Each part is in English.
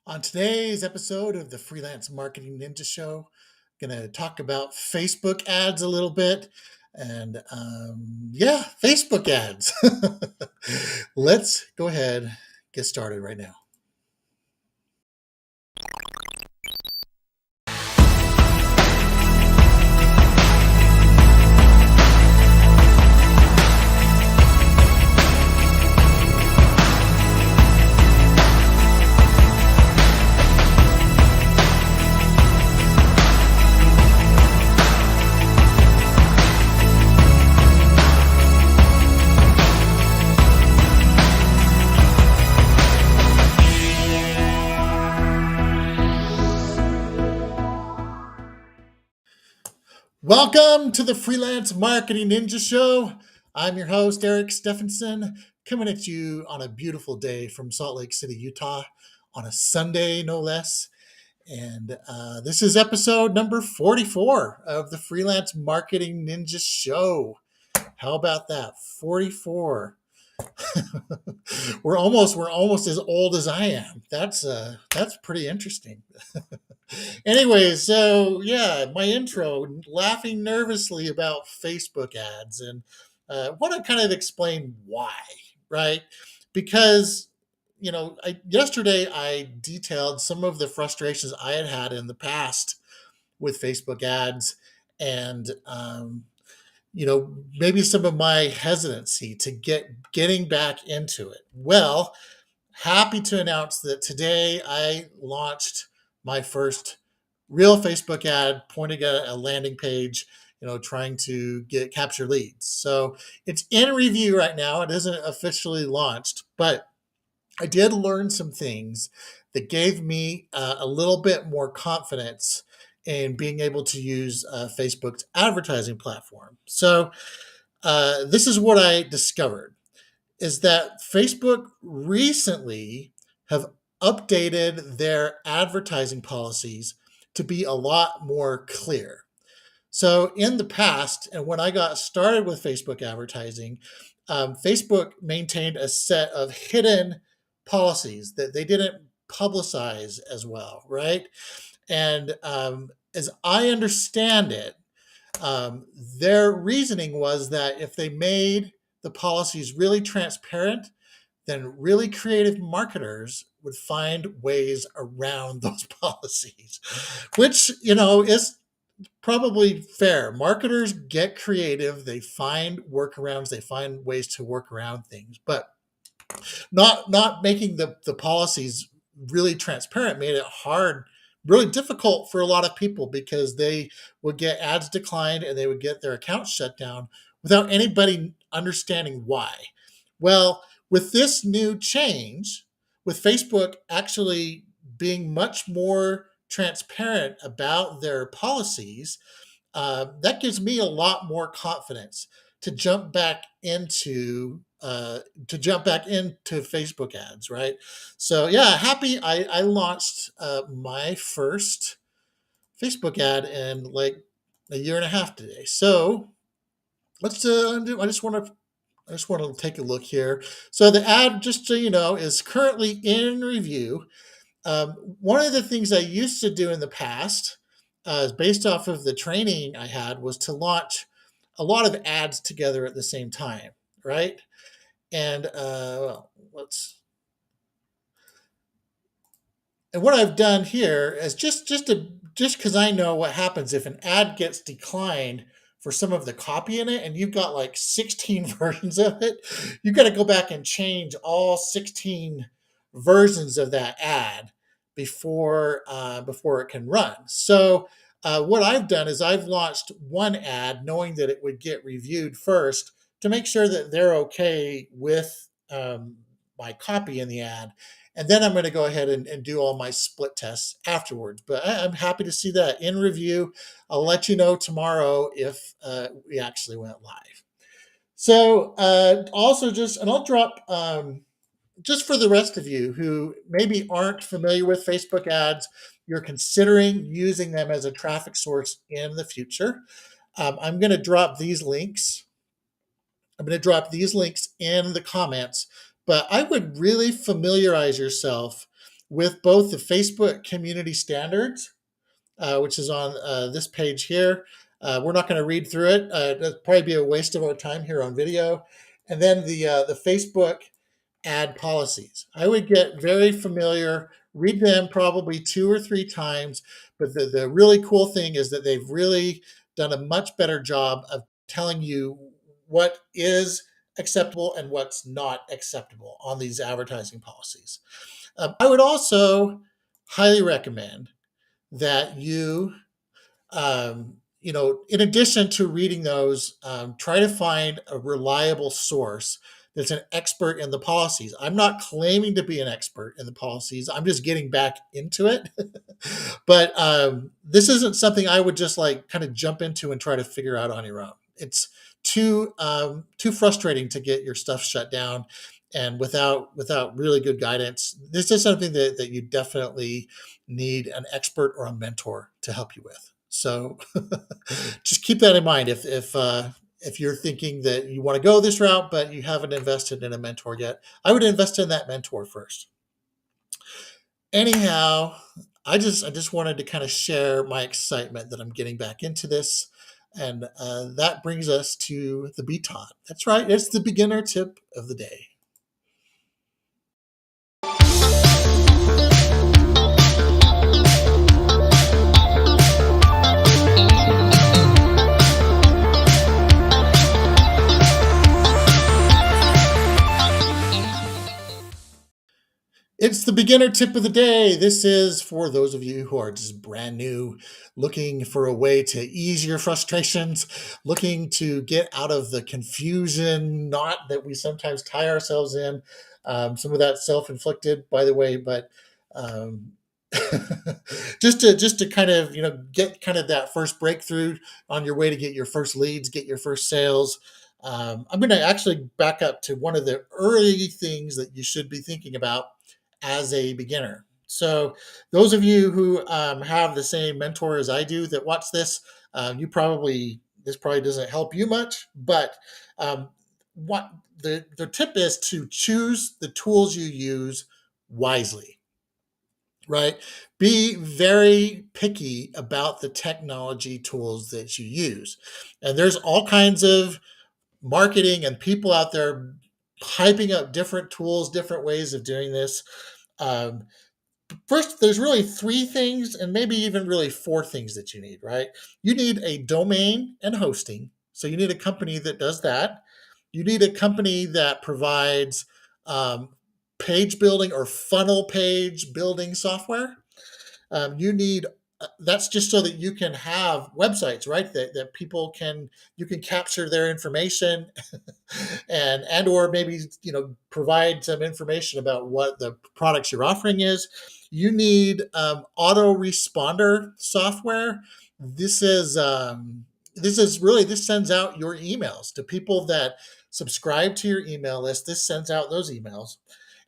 On today's episode of the Freelance Marketing Ninja Show, going to talk about Facebook ads a little bit. And Facebook ads. Let's go ahead, get started right now. Welcome to the Freelance Marketing Ninja Show. I'm your host, Eric Stephenson, coming at you on a beautiful day from Salt Lake City, Utah, on a Sunday, no less. And this is episode number 44 of the Freelance Marketing Ninja Show. How about that? 44. we're almost as old as I am. That's pretty interesting. Anyway, so yeah, my intro, laughing nervously about Facebook ads, and want to kind of explain why, right? Because yesterday I detailed some of the frustrations I had in the past with Facebook ads, and maybe some of my hesitancy to getting back into it. Well, happy to announce that today I launched my first real Facebook ad pointing at a landing page, trying to capture leads. So it's in review right now. It isn't officially launched, but I did learn some things that gave me a little bit more confidence in being able to use Facebook's advertising platform. So this is what I discovered is that Facebook recently have updated their advertising policies to be a lot more clear. So in the past, and when I got started with Facebook advertising, Facebook maintained a set of hidden policies that they didn't publicize as well, right? And as I understand it, their reasoning was that if they made the policies really transparent, then really creative marketers would find ways around those policies, which, is probably fair. Marketers get creative, they find workarounds, they find ways to work around things, but not making the policies really transparent made it hard, really difficult for a lot of people because they would get ads declined and they would get their accounts shut down without anybody understanding why. Well, with this new change, with Facebook actually being much more transparent about their policies, that gives me a lot more confidence to jump back into Facebook ads, right? So yeah, happy I launched my first Facebook ad in like a year and a half today. So let's I just want to take a look here. So the ad, just so you know, is currently in review. One of the things I used to do in the past, based off of the training I had, was to launch a lot of ads together at the same time, right? And what I've done here is just because I know what happens if an ad gets declined for some of the copy in it, and you've got like 16 versions of it, you got to go back and change all 16 versions of that ad before it can run. So what I've done is I've launched one ad, knowing that it would get reviewed first to make sure that they're okay with my copy in the ad. And then I'm going to go ahead and do all my split tests afterwards. But I'm happy to see that in review. I'll let you know tomorrow if we actually went live. So also and I'll drop, just for the rest of you who maybe aren't familiar with Facebook ads, you're considering using them as a traffic source in the future. I'm going to drop these links. I'm going to drop these links in the comments, but I would really familiarize yourself with both the Facebook community standards, which is on this page here. We're not going to read through it. It'd probably be a waste of our time here on video. And then the Facebook ad policies. I would get very familiar, read them probably 2 or 3 times. But the really cool thing is that they've really done a much better job of telling you what is acceptable and what's not acceptable on these advertising policies. I would also highly recommend that in addition to reading those, try to find a reliable source that's an expert in the policies. I'm not claiming to be an expert in the policies. I'm just getting back into it. But this isn't something I would just like kind of jump into and try to figure out on your own. It's too frustrating to get your stuff shut down, and without really good guidance. This is something that you definitely need an expert or a mentor to help you with. So just keep that in mind if you're thinking that you want to go this route, but you haven't invested in a mentor yet. I would invest in that mentor first. Anyhow, I just wanted to kind of share my excitement that I'm getting back into this. And that brings us to the BTOT. That's right, it's the beginner tip of the day. It's the beginner tip of the day. This is for those of you who are just brand new, looking for a way to ease your frustrations, looking to get out of the confusion knot that we sometimes tie ourselves in. Some of that self-inflicted, by the way, but um, just to kind of get kind of that first breakthrough on your way to get your first leads, get your first sales. I'm going to actually back up to one of the early things that you should be thinking about as a beginner. So those of you who have the same mentor as I do that watch this, this probably doesn't help you much, but what the tip is to choose the tools you use wisely, right? Be very picky about the technology tools that you use. And there's all kinds of marketing and people out there hyping up different tools, different ways of doing this. Um, First, there's really 3 things, and maybe even really 4 things that you need, right? You need a domain and hosting. So you need a company that does that. You need a company that provides um, page building or funnel page building software. You need That's just so that you can have websites, right? That people can you can capture their information and or maybe provide some information about what the products you're offering is. You need autoresponder software. This sends out your emails to people that subscribe to your email list. This sends out those emails.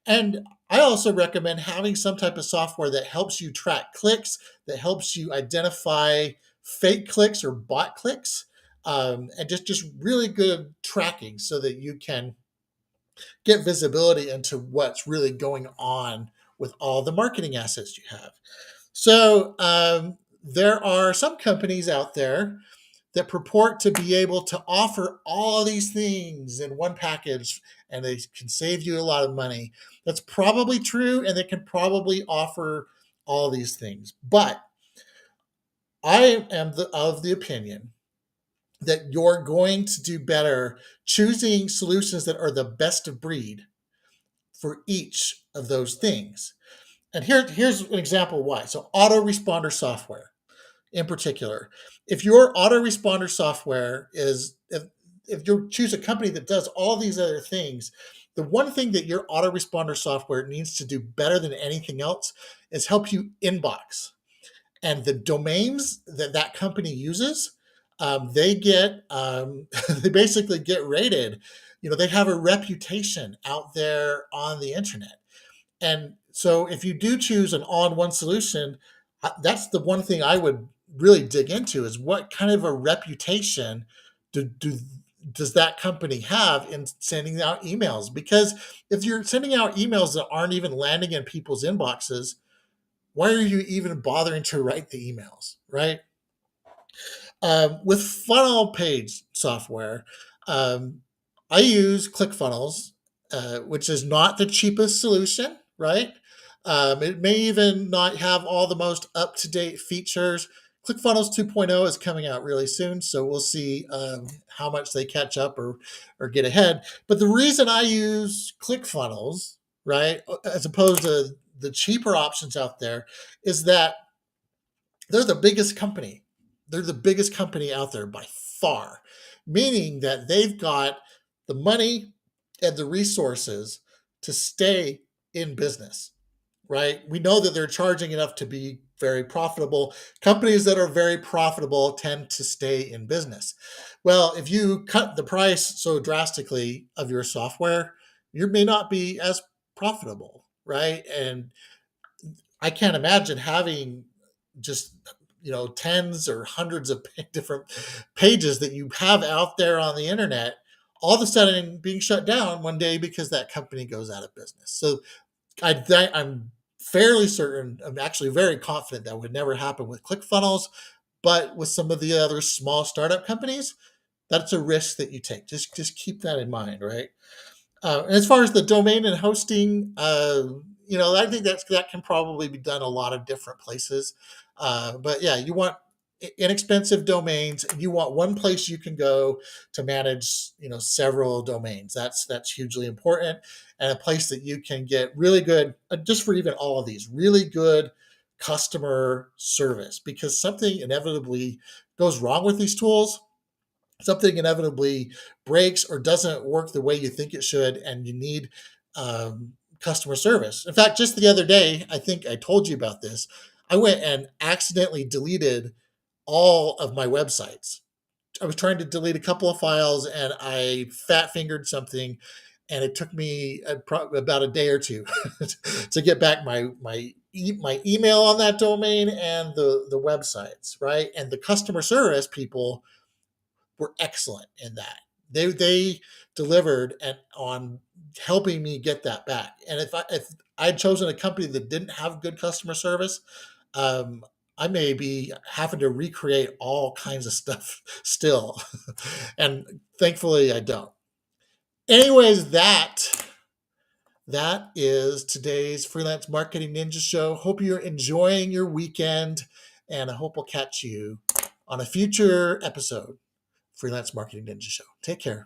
And I also recommend having some type of software that helps you track clicks, that helps you identify fake clicks or bot clicks, and just really good tracking so that you can get visibility into what's really going on with all the marketing assets you have. So there are some companies out there that purport to be able to offer all these things in one package, and they can save you a lot of money. That's probably true, and they can probably offer all these things. But I am of the opinion that you're going to do better choosing solutions that are the best of breed for each of those things. And here's an example why. So autoresponder software in particular, if your autoresponder software if you choose a company that does all these other things, the one thing that your autoresponder software needs to do better than anything else is help you inbox. And the domains that company uses, they get they basically get rated. They have a reputation out there on the internet. And so if you do choose an all-in-one solution, that's the one thing I would really dig into is what kind of a reputation do does that company have in sending out emails? Because if you're sending out emails that aren't even landing in people's inboxes, why are you even bothering to write the emails, right? With funnel page software, um, I use ClickFunnels, which is not the cheapest solution, right? It may even not have all the most up to date features. ClickFunnels 2.0 is coming out really soon, so we'll see how much they catch up or get ahead. But the reason I use ClickFunnels, right, as opposed to the cheaper options out there, is that they're the biggest company. They're the biggest company out there by far, meaning that they've got the money and the resources to stay in business, right? We know that they're charging enough to be very profitable. Companies that are very profitable tend to stay in business. Well, if you cut the price so drastically of your software, you may not be as profitable, right? And I can't imagine having just tens or hundreds of different pages that you have out there on the internet all of a sudden being shut down one day because that company goes out of business. So I'm fairly certain, I'm actually very confident that would never happen with ClickFunnels, but with some of the other small startup companies, that's a risk that you take. Just keep that in mind, right? And as far as the domain and hosting, I think that can probably be done a lot of different places. But yeah, you want inexpensive domains. You want one place you can go to manage, several domains. That's hugely important, and a place that you can get really good, just for even all of these, really good customer service. Because something inevitably goes wrong with these tools, something inevitably breaks or doesn't work the way you think it should, and you need customer service. In fact, just the other day, I think I told you about this. I went and accidentally deleted all of my websites. I was trying to delete a couple of files and I fat fingered something, and it took me about a day or two to get back my email on that domain and the websites, right? And the customer service people were excellent in that. They delivered and on helping me get that back. And if I'd chosen a company that didn't have good customer service, um, I may be having to recreate all kinds of stuff still. And thankfully I don't. Anyways, that is today's Freelance Marketing Ninja Show. Hope you're enjoying your weekend, and I hope I'll catch you on a future episode. Freelance Marketing Ninja Show. Take care.